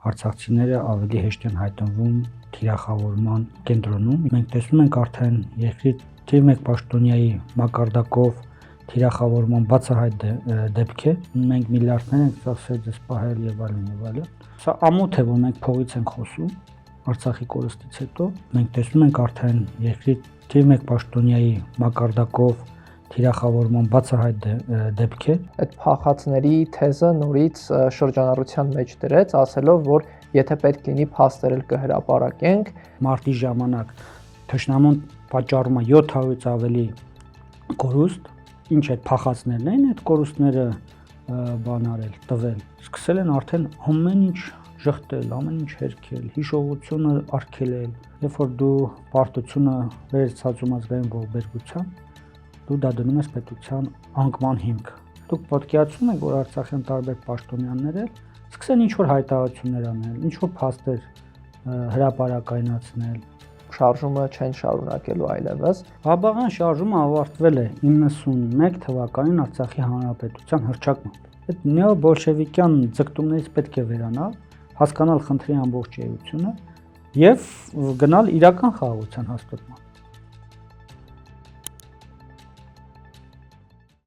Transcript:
Արցախցիները ավելի հեշտ են հայտնվում թիրախավորման կենտրոնում։ Մենք տեսնում ենք արդեն երկրի թիվ 1 պաշտոնյայի մակարդակով թիրախավորման բացահայտ դեպքեր։ Մենք միլիարդներ ենք ծախսել դες պահել եւ այլն։ Սա ամոթ է, որ մենք փողից ենք խոսում Արցախի կորստից հետո։ Մենք տեսնում ենք արդեն երկրի թիվ 1 պաշտոնյայի մակարդակով թիրախավորման բացահայտ դեպքեր։ Այդ փախածների թեզը նորից շրջանառության մեջ դրեց, ասելով, որ եթե պետք լինի փաստեր կհրապարակենք։ Մարտի ժամանակ թշնամուն պատճառում է 700-ից ավելի կորուստ, ինչ այդ փախածներն են, այդ կորուստները տվել։ Սկսել են արդեն ամեն ինչ ժխտել, ամեն ինչ հերքել, հիշողությունը արգելել։ Երբ որ դու պարտությունը վերցածում ազգային ողբերգության, դու դա դնում ես պետության անկման հիմք։ Դուք պատկերացնում եք, որ արցախյան տարբեր պաշտոնյաներ սկսեն ինչ-որ հայտարարություններ անել, ինչ-որ փաստեր հրապարակայնացնել։ Շարժումը չեն շարունակելու այլևս։ Ղաբաղյան շարժումը ավարտվել է 91 թվականին Արցախի հանրապետության հռչակմամբ։ Այդ նեոբոլշևիկյան ձգտումներից պետք է վերանալ, հասկանալ խնդրի ամբողջ էությունը եւ գնալ իրական խաղաղության հաստատման։